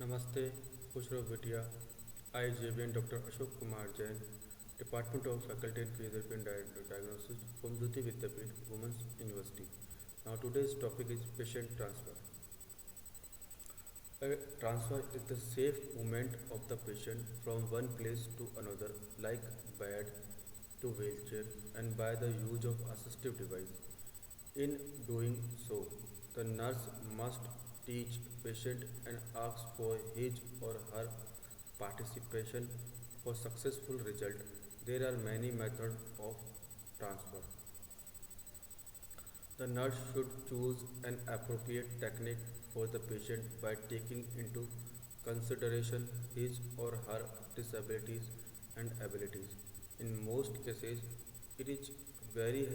Namaste, Kushro Bhatia. I, JVN Dr. Ashok Kumar Jain, Department of Faculty and Physiotherapy and Diagnosis from Jyoti Vidyapeeth, Women's University. Now today's topic is patient transfer. A transfer is the safe movement of the patient from one place to another, like bed to wheelchair, and by the use of assistive device. In doing so, the nurse must teach patient and ask for his or her participation for successful result. There are many methods of transfer. The nurse should choose an appropriate technique for the patient by taking into consideration his or her disabilities and abilities. In most cases, it is very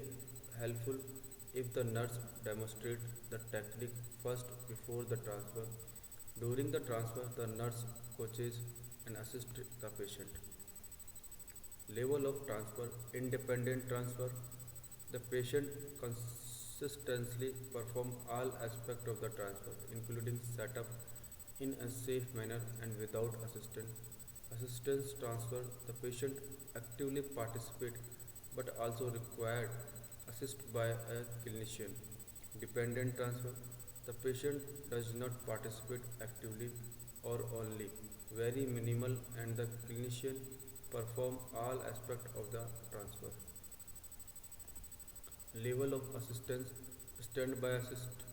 helpful if the nurse demonstrates the technique first before the transfer. During the transfer, the nurse coaches and assists the patient. Level of transfer, independent transfer. The patient consistently perform all aspects of the transfer, including setup in a safe manner and without assistance. Assistance transfer, the patient actively participate but also required assist by a clinician. Dependent transfer, the patient does not participate actively or only very minimal and the clinician perform all aspects of the transfer. Level of assistance, standby assist,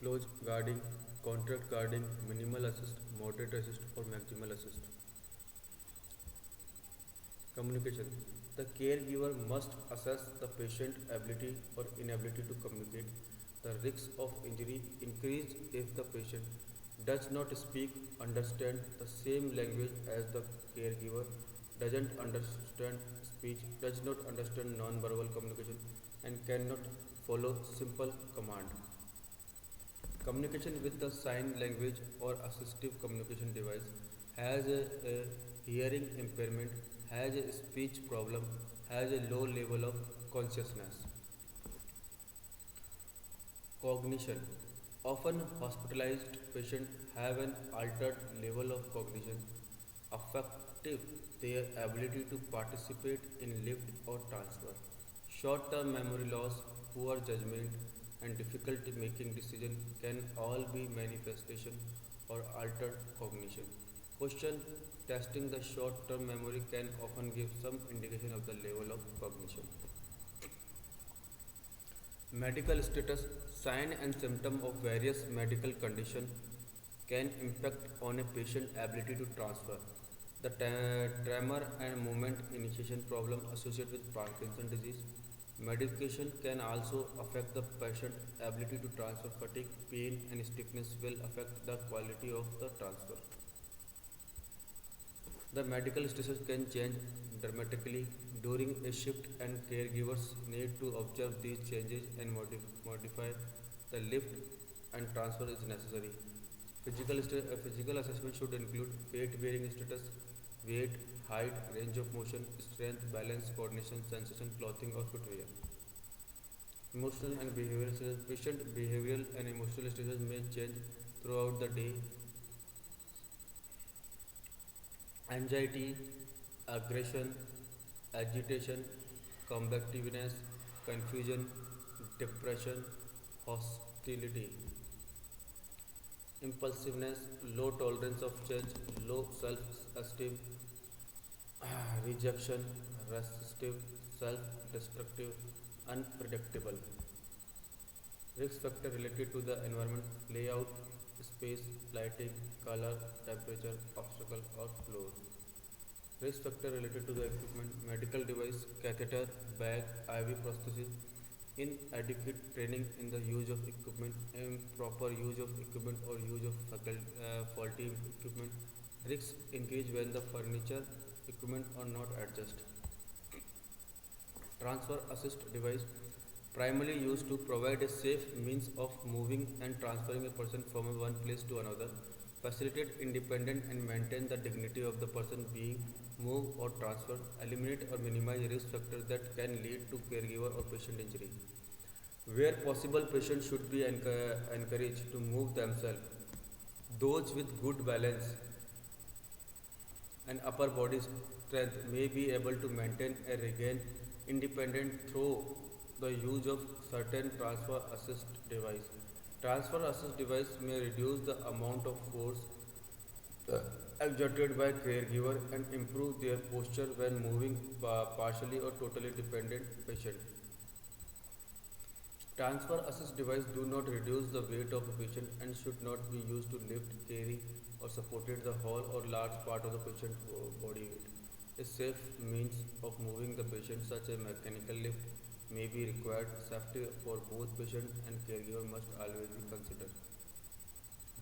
close guarding, contract guarding, minimal assist, moderate assist or maximal assist. Communication. The caregiver must assess the patient's ability or inability to communicate. The risk of injury increases if the patient does not speak, understand the same language as the caregiver, doesn't understand speech, does not understand non-verbal communication, and cannot follow simple command. Communication with the sign language or assistive communication device has a hearing impairment, has a speech problem, has a low level of consciousness. Cognition. Often hospitalized patients have an altered level of cognition, affecting their ability to participate in lift or transfer. Short term memory loss, poor judgment, and difficulty making decisions can all be manifestation or altered cognition. Question. Testing the short term memory can often give some indication of the level of cognition. Medical status, sign and symptom of various medical condition can impact on a patient's ability to transfer. The tremor and movement initiation problem associated with Parkinson's disease. Medication can also affect the patient's ability to transfer. Fatigue, pain, and stiffness will affect the quality of the transfer. The medical status can change dramatically during a shift, and caregivers need to observe these changes and modify the lift and transfer is necessary. Physical assessment should include weight bearing status, weight, height, range of motion, strength, balance, coordination, sensation, clothing, or footwear. Emotional and behavioral status. Patient behavioral and emotional status may change throughout the day. Anxiety, aggression, agitation, combativeness, confusion, depression, hostility, impulsiveness, low tolerance of change, low self esteem, rejection, resistive, self destructive, unpredictable. Risk factor related to the environment, layout, space, lighting, color, temperature, obstacle, or floor. Risk factor related to the equipment, medical device, catheter, bag, IV prosthesis, inadequate training in the use of equipment, improper use of equipment or use of faulty equipment. Risks increase when the furniture equipment are not adjusted. Transfer assist device, primarily used to provide a safe means of moving and transferring a person from one place to another, facilitate independence and maintain the dignity of the person being moved or transferred, eliminate or minimize risk factors that can lead to caregiver or patient injury. Where possible, patients should be encouraged to move themselves Those with good balance and upper body strength may be able to maintain and regain independence through the use of certain transfer assist device. Transfer assist device may reduce the amount of force exerted by caregiver and improve their posture when moving partially or totally dependent patient. Transfer assist device do not reduce the weight of a patient and should not be used to lift, carry or supported the whole or large part of the patient's body weight. A safe means of moving the patient such a mechanical lift may be required. Safety for both patient and caregiver must always be considered.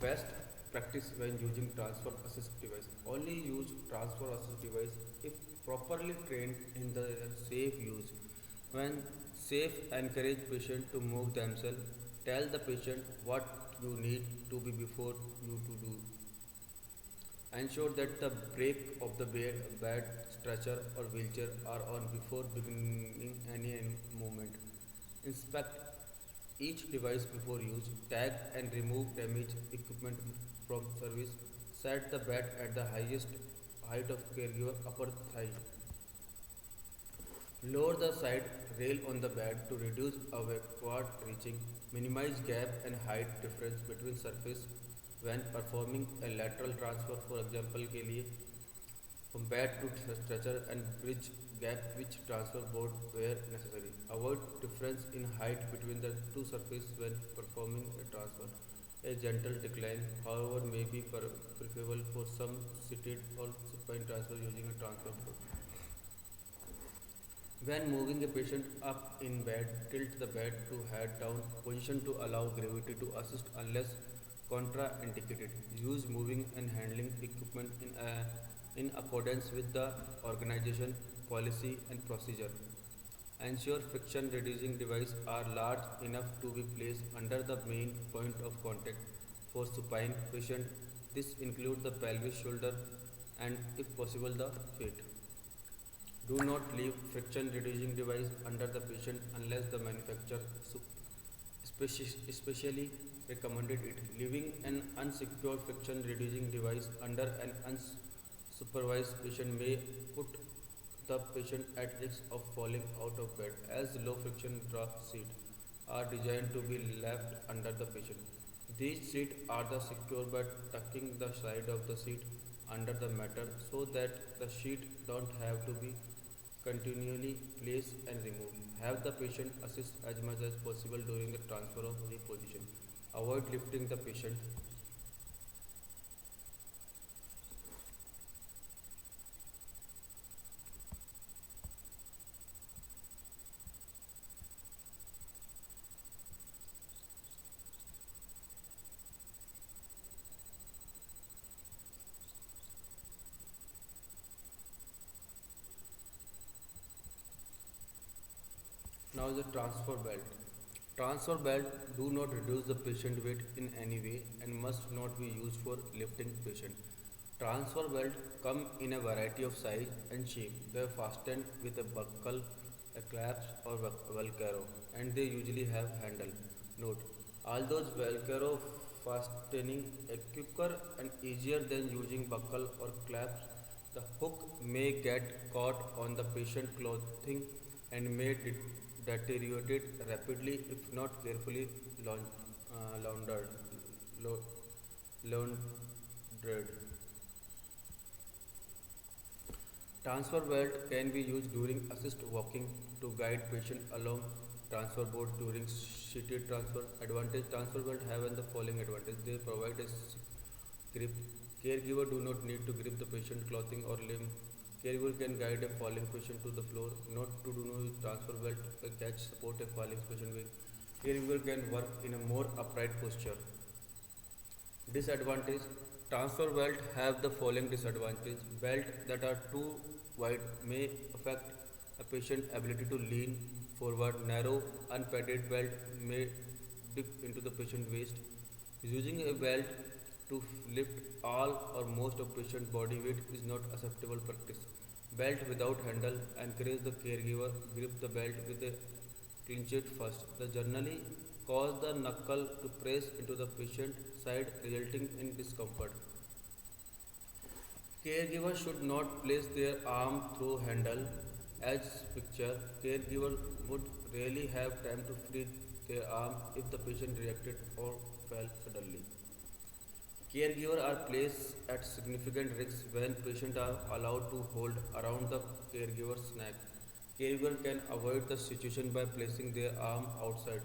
Best practice when using transfer assist device. Only use transfer assist device if properly trained in the safe use. When safe, encourage patient to move themselves. Tell the patient what you need to be before you to do. Ensure that the brake of the bed, stretcher or wheelchair are on before beginning any movement. Inspect each device before use. Tag and remove damaged equipment from service. Set the bed at the highest height of caregiver upper thigh. Lower the side rail on the bed to reduce backward reaching. Minimize gap and height difference between surface when performing a lateral transfer. For example के लिए from bed to stretcher and bridge gap which transfer board where necessary. Avoid difference in height between the two surfaces when performing a transfer. A gentle decline, however, may be preferable for some seated or supine transfer using a transfer board. When moving a patient up in bed, tilt the bed to head down position to allow gravity to assist unless contraindicated. Use moving and handling equipment in accordance with the organization policy and procedure. Ensure friction reducing devices are large enough to be placed under the main point of contact for supine patient. This includes the pelvis, shoulder, and if possible the feet. Do not leave friction reducing device under the patient unless the manufacturer especially recommended it. Leaving an unsecured friction reducing device under an unsupervised patient may put the patient at risk of falling out of bed as low friction drop seats are designed to be left under the patient. These seats are the secure by tucking the side of the seat under the matter so that the sheet don't have to be continually place and remove. Have the patient assist as much as possible during the transfer of reposition. Avoid lifting the patient. Now the transfer belt. Transfer belt do not reduce the patient weight in any way and must not be used for lifting patient. Transfer belt come in a variety of size and shape. They are fastened with a buckle, a clasp or velcro and they usually have handle. Note, although velcro fastening is quicker and easier than using buckle or clasp, the hook may get caught on the patient clothing and may deteriorate rapidly if not carefully laundered. laundered. Transfer belt can be used during assist walking to guide patient along transfer board during seated transfer. Advantage transfer belt have and the following advantage. They provide a grip. Caregiver do not need to grip the patient clothing or limb. Caregiver can guide a falling patient to the floor. Not to do no transfer belt catch support a falling patient with. Caregiver can work in a more upright posture. Disadvantage transfer belt have the following disadvantage. Belt that are too wide may affect a patient's ability to lean forward. Narrow, unpadded belt may dip into the patient waist. Using a belt to lift all or most of patient body weight is not acceptable practice. Belt without handle encourage the caregiver grip the belt with a clinched first. The generally cause the knuckle to press into the patient side, resulting in discomfort. Caregiver should not place their arm through handle. As picture, caregiver would rarely have time to free their arm if the patient reacted or fell suddenly. Caregivers are placed at significant risk when patients are allowed to hold around the caregiver's neck. Caregiver can avoid the situation by placing their arm outside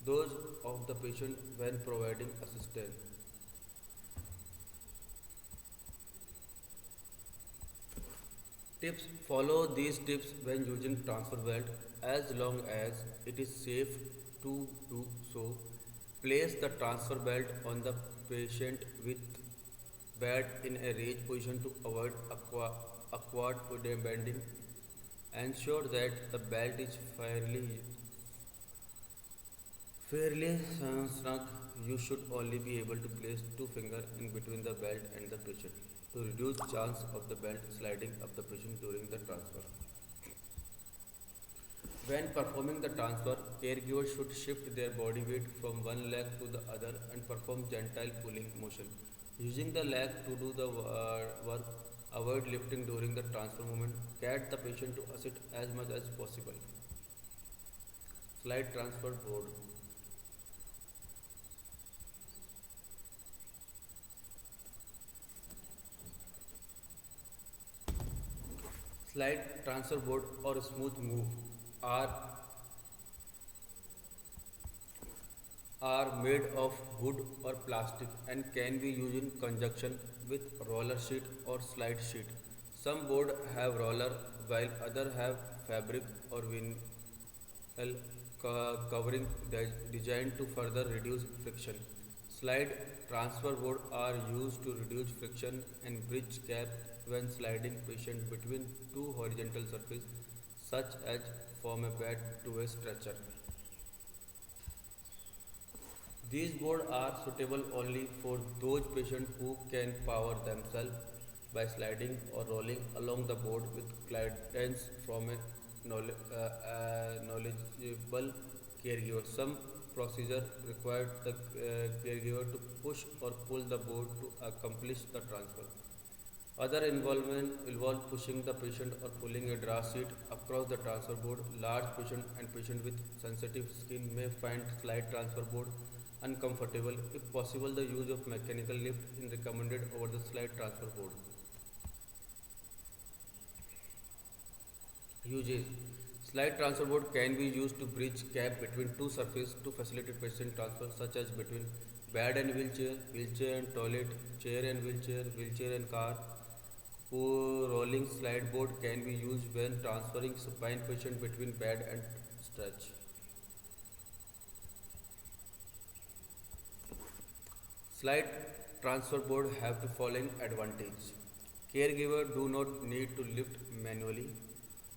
those of the patient when providing assistance. Tips: follow these tips when using transfer belt as long as it is safe to do so. Place the transfer belt on the patient with bed in a raised position to avoid awkward bending. Ensure that the belt is fairly snug. You should only be able to place two fingers in between the belt and the patient to reduce chance of the belt sliding up the patient during the transfer. When performing the transfer, caregivers should shift their body weight from one leg to the other and perform gentle pulling motion. Using the leg to do the work, avoid lifting during the transfer movement. Get the patient to assist as much as possible. Slide transfer board. Slide transfer board or smooth move are are made of wood or plastic and can be used in conjunction with roller sheet or slide sheet. Some board have roller while other have fabric or vinyl covering designed to further reduce friction. Slide transfer board are used to reduce friction and bridge gap when sliding patient between two horizontal surfaces such as from a bed to a stretcher. These boards are suitable only for those patients who can power themselves by sliding or rolling along the board with guidance from a knowledgeable caregiver. Some procedure require the caregiver to push or pull the board to accomplish the transfer. Other involvement involve pushing the patient or pulling a draw seat across the transfer board. Large patient and patient with sensitive skin may find slide transfer board uncomfortable. If possible, the use of mechanical lift is recommended over the slide transfer board. Uses: slide transfer board can be used to bridge gap between two surfaces to facilitate patient transfer, such as between bed and wheelchair, wheelchair and toilet, chair and wheelchair, wheelchair and car. Rolling slide board can be used when transferring supine patient between bed and stretch. Slide transfer board have the following advantage. Caregiver do not need to lift manually.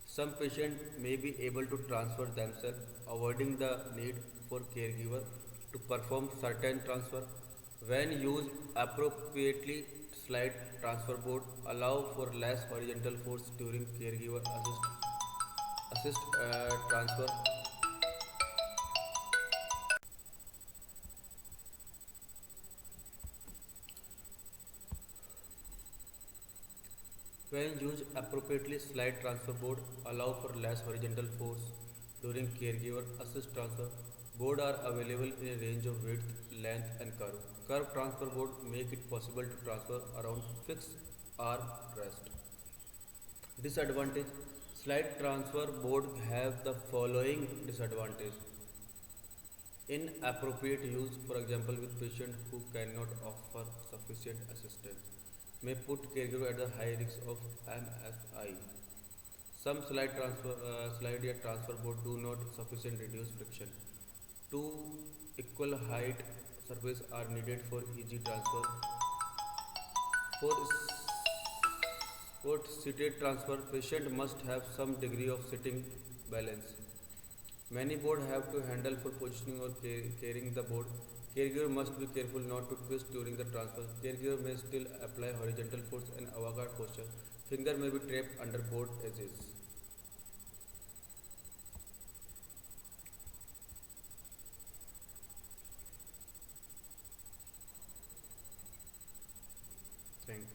Some patients may be able to transfer themselves, avoiding the need for caregiver to perform certain transfer. When used appropriately, slide transfer board allow for less horizontal force during caregiver assist transfer. When used appropriately, slide transfer board allow for less horizontal force during caregiver assist transfer. Board are available in a range of width, length and curve. Curve transfer board make it possible to transfer around fixed arm rest. Disadvantage: slide transfer board have the following disadvantage. Inappropriate use, for example with patient who cannot offer sufficient assistance, may put caregiver at the high risk of MFI. Some slide yet transfer board do not sufficient reduce friction. Two equal height surfaces are needed for easy transfer. For seated transfer, patient must have some degree of sitting balance. Many boards have to handle for positioning or carrying the board. Caregiver must be careful not to twist during the transfer. Caregiver may still apply horizontal force and avocado posture. Finger may be trapped under board edges. Thank you.